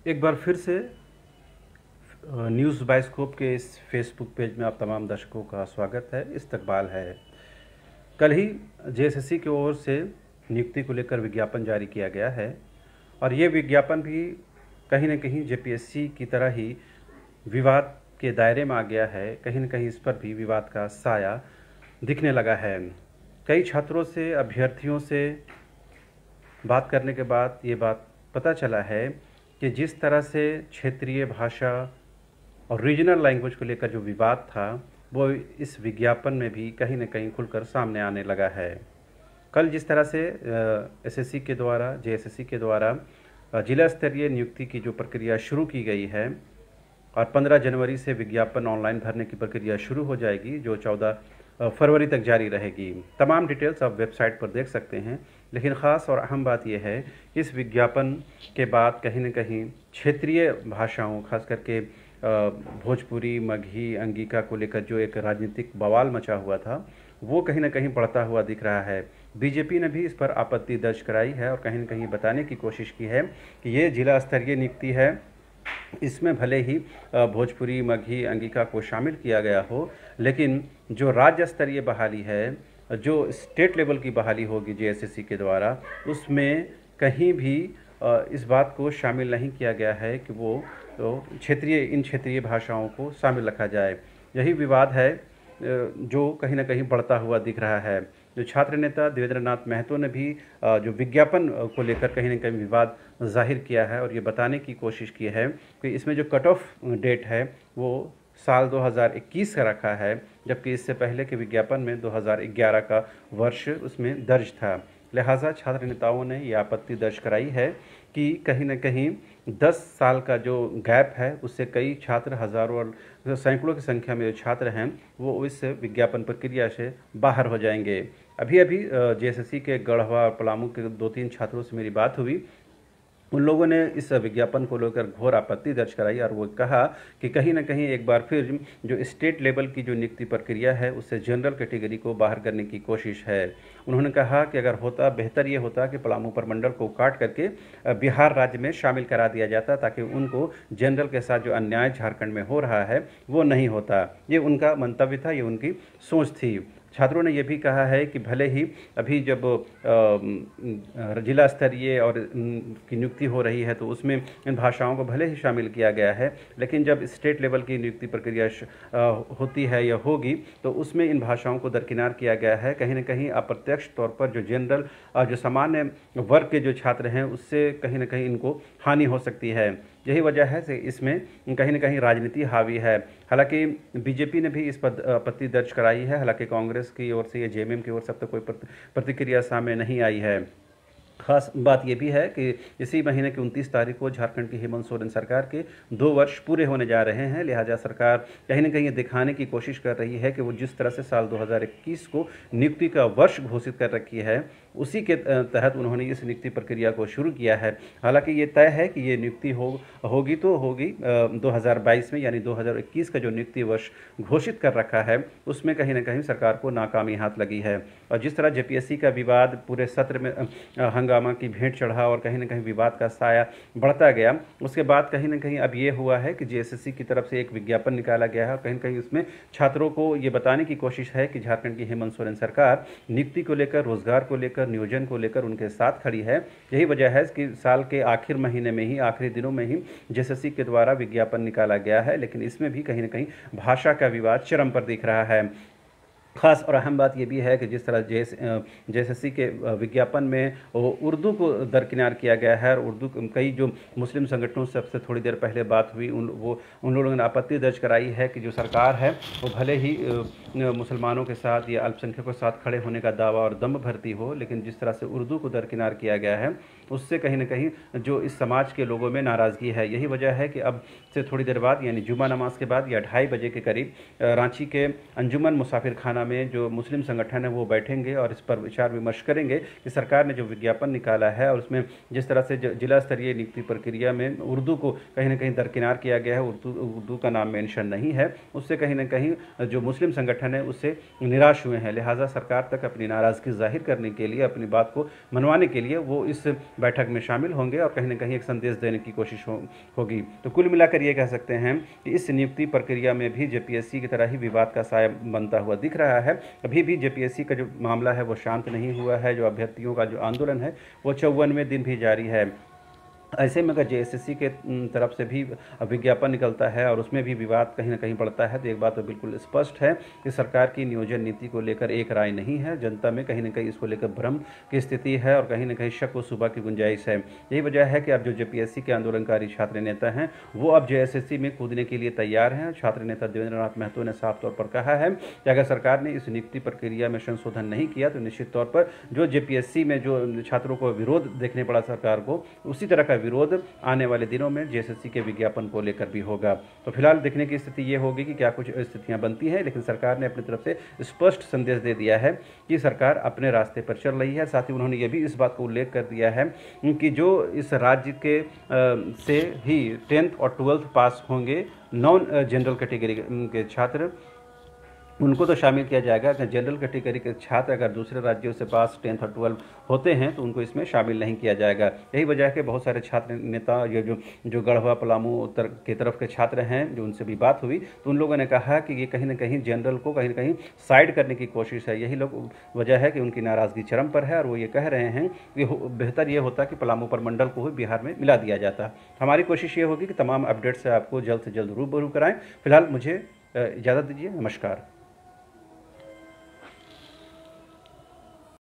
एक बार फिर से न्यूज़ बाइस्कोप के इस फेसबुक पेज में आप तमाम दर्शकों का स्वागत है, इस्तकबाल है। कल ही जेएसएससी की ओर से नियुक्ति को लेकर विज्ञापन जारी किया गया है और ये विज्ञापन भी कहीं न कहीं जेपीएससी की तरह ही विवाद के दायरे में आ गया है। कहीं न कहीं इस पर भी विवाद का साया दिखने लगा है। कई छात्रों से, अभ्यर्थियों से बात करने के बाद ये बात पता चला है कि जिस तरह से क्षेत्रीय भाषा और रीजनल लैंग्वेज को लेकर जो विवाद था, वो इस विज्ञापन में भी कहीं न कहीं खुलकर सामने आने लगा है। कल जिस तरह से एसएससी के द्वारा, जेएसएससी के द्वारा जिला स्तरीय नियुक्ति की जो प्रक्रिया शुरू की गई है और 15 जनवरी से विज्ञापन ऑनलाइन भरने की प्रक्रिया शुरू हो जाएगी, जो 14 फरवरी तक जारी रहेगी। तमाम डिटेल्स आप वेबसाइट पर देख सकते हैं, लेकिन ख़ास और अहम बात यह है कि इस विज्ञापन के बाद कहीं न कहीं क्षेत्रीय भाषाओं, खास करके भोजपुरी, मगही, अंगिका को लेकर जो एक राजनीतिक बवाल मचा हुआ था, वो कहीं न कहीं बढ़ता हुआ दिख रहा है। बीजेपी ने भी इस पर आपत्ति दर्ज कराई है और कहीं न कहीं बताने की कोशिश की है कि ये जिला स्तरीय नियुक्ति है, इसमें भले ही भोजपुरी, मगही, अंगिका को शामिल किया गया हो, लेकिन जो राज्य स्तरीय बहाली है, जो स्टेट लेवल की बहाली होगी जेएसएससी के द्वारा, उसमें कहीं भी इस बात को शामिल नहीं किया गया है कि वो इन क्षेत्रीय भाषाओं को शामिल रखा जाए। यही विवाद है जो कहीं न कहीं बढ़ता हुआ दिख रहा है। जो छात्र नेता देवेंद्र नाथ महतो ने भी जो विज्ञापन को लेकर कहीं न कहीं विवाद जाहिर किया है और ये बताने की कोशिश की है कि इसमें जो कट ऑफ डेट है वो साल 2021 का रखा है, जबकि इससे पहले के विज्ञापन में 2011 का वर्ष उसमें दर्ज था। लिहाजा छात्र नेताओं ने ये आपत्ति दर्ज कराई है कि कहीं न कहीं 10 साल का जो गैप है, उससे कई छात्र, हज़ारों और सैकड़ों की संख्या में जो छात्र हैं, वो इस विज्ञापन प्रक्रिया से बाहर हो जाएंगे। अभी जेएसएससी के गढ़वा और पलामू के 2-3 छात्रों से मेरी बात हुई। उन लोगों ने इस विज्ञापन को लेकर घोर आपत्ति दर्ज कराई और वो कहा कि कहीं न कहीं एक बार फिर जो स्टेट लेवल की जो नियुक्ति प्रक्रिया है, उससे जनरल कैटेगरी को बाहर करने की कोशिश है। उन्होंने कहा कि अगर होता, बेहतर ये होता कि पलामू प्रमंडल को काट करके बिहार राज्य में शामिल करा दिया जाता, ताकि उनको जनरल के साथ जो अन्याय झारखंड में हो रहा है वो नहीं होता। ये उनका मंतव्य था, ये उनकी सोच थी। छात्रों ने यह भी कहा है कि भले ही अभी जब जिला स्तरीय और की नियुक्ति हो रही है तो उसमें इन भाषाओं को भले ही शामिल किया गया है, लेकिन जब स्टेट लेवल की नियुक्ति प्रक्रिया होती है या होगी तो उसमें इन भाषाओं को दरकिनार किया गया है। कहीं न कहीं अप्रत्यक्ष तौर पर जो जनरल जो सामान्य वर्ग के जो छात्र हैं, उससे कहीं न कहीं इनको हानि हो सकती है। यही वजह है कि इसमें कहीं न कहीं राजनीति हावी है। हालांकि बीजेपी ने भी इस पर आपत्ति दर्ज कराई है, हालांकि कांग्रेस की ओर से या जेएमएम की ओर से अब तक कोई प्रतिक्रिया सामने नहीं आई है। खास बात यह भी है कि इसी महीने की 29 तारीख को झारखंड की हेमंत सोरेन सरकार के 2 वर्ष पूरे होने जा रहे हैं। लिहाजा सरकार कहीं न कहीं ये दिखाने की कोशिश कर रही है कि वो जिस तरह से साल 2021 को नियुक्ति का वर्ष घोषित कर रखी है, उसी के तहत उन्होंने इस नियुक्ति प्रक्रिया को शुरू किया है। हालांकि ये तय है कि ये नियुक्ति होगी तो होगी 2022 में, यानी 2021 का जो नियुक्ति वर्ष घोषित कर रखा है, उसमें कहीं न कहीं सरकार को नाकामी हाथ लगी है। और जिस तरह जेपीएससी का विवाद पूरे सत्र में हंगामा की भेंट चढ़ा और कहीं न कहीं विवाद का साया बढ़ता गया, उसके बाद कहीं न कहीं अब ये हुआ है कि जेएसएससी की तरफ से एक विज्ञापन निकाला गया है और कहीं न कहीं उसमें छात्रों को ये बताने की कोशिश है कि झारखंड की हेमंत सोरेन सरकार नियुक्ति को लेकर, रोजगार को लेकर, नियोजन को लेकर उनके साथ खड़ी है। यही वजह है कि साल के आखिर महीने में ही, आखिरी दिनों में ही जेएसएससी के द्वारा विज्ञापन निकाला गया है, लेकिन इसमें भी कहीं न कहीं भाषा का विवाद चरम पर दिख रहा है। खास और अहम बात यह भी है कि जिस तरह जेएसएससी के विज्ञापन में उर्दू को दरकिनार किया गया है और उर्दू, कई जो मुस्लिम संगठनों से सबसे थोड़ी देर पहले बात हुई, उन लोगों ने आपत्ति दर्ज कराई है कि जो सरकार है वो भले ही मुसलमानों के साथ या अल्पसंख्यकों के साथ खड़े होने का दावा और दम भरती हो, लेकिन जिस तरह से उर्दू को दरकिनार किया गया है, उससे कहीं न कहीं जो इस समाज के लोगों में नाराज़गी है। यही वजह है कि अब से थोड़ी देर बाद, यानी जुमा नमाज के बाद या 2:30 बजे के करीब रांची के अंजुमन मुसाफिर खाना पटना में जो मुस्लिम संगठन है वो बैठेंगे और इस पर विचार विमर्श करेंगे कि सरकार ने जो विज्ञापन निकाला है और उसमें जिस तरह से जिला स्तरीय नियुक्ति प्रक्रिया में उर्दू को कहीं ना कहीं दरकिनार किया गया है, उर्दू का नाम मेंशन नहीं है, उससे कहीं ना कहीं जो मुस्लिम संगठन है उससे निराश हुए हैं। लिहाजा सरकार तक अपनी नाराज़गी जाहिर करने के लिए, अपनी बात को मनवाने के लिए वो इस बैठक में शामिल होंगे और कहीं ना कहीं एक संदेश देने की कोशिश होगी। तो कुल मिलाकर ये कह सकते हैं कि इस नियुक्ति प्रक्रिया में भी जेपीएससी की तरह ही विवाद का साया बनता हुआ दिख रहा है। अभी भी जेपीएससी का जो मामला है वो शांत नहीं हुआ है। जो अभ्यर्थियों का जो आंदोलन है वो 54वें दिन भी जारी है। ऐसे में अगर जेएसएससी के तरफ से भी विज्ञापन निकलता है और उसमें भी विवाद कहीं ना कहीं बढ़ता है, तो एक बात तो बिल्कुल स्पष्ट है कि सरकार की नियोजन नीति को लेकर एक राय नहीं है। जनता में कहीं ना कहीं इसको लेकर भ्रम की स्थिति है और कहीं ना कहीं शक व शुबा की गुंजाइश है। यही वजह है कि अब जो जेपीएससी के आंदोलनकारी छात्र नेता हैं वो अब जेएसएससी में कूदने के लिए तैयार हैं। छात्र नेता देवेंद्र नाथ महतो ने साफ तौर पर कहा है कि अगर सरकार ने इस नियुक्ति प्रक्रिया में संशोधन नहीं किया तो निश्चित तौर पर जो जेपीएससी में जो छात्रों को विरोध देखने पड़ा सरकार को, उसी तरह का विरोध आने वाले दिनों में जेएसएससी के विज्ञापन को लेकर भी होगा। तो फिलहाल देखने की स्थिति ये होगी कि क्या कुछ स्थितियां बनती हैं, लेकिन सरकार ने अपनी तरफ से स्पष्ट संदेश दे दिया है कि सरकार अपने रास्ते पर चल रही है। साथ ही उन्होंने ये भी इस बात को उल्लेख कर दिया है कि जो इस राज्य के से ही 10th और 12th पास होंगे नॉन जनरल कैटेगरी के छात्र, उनको तो शामिल किया जाएगा। अगर जनरल कैटेगरी के छात्र अगर दूसरे राज्यों से पास 10th और 12 होते हैं तो उनको इसमें शामिल नहीं किया जाएगा। यही वजह है कि बहुत सारे छात्र नेता, ये जो गढ़वा पलामू उत्तर की तरफ के छात्र हैं, जो उनसे भी बात हुई तो उन लोगों ने कहा कि ये कहीं ना कहीं जनरल को कहीं ना कहीं साइड करने की कोशिश है। यही लोग वजह है कि उनकी नाराज़गी चरम पर है और वो ये कह रहे हैं कि बेहतर ये होता कि पलामू प्रमंडल को ही बिहार में मिला दिया जाता। हमारी कोशिश ये होगी कि तमाम अपडेट से आपको जल्द से जल्द रूबरू कराएं। फिलहाल मुझे इजाज़त दीजिए। नमस्कार।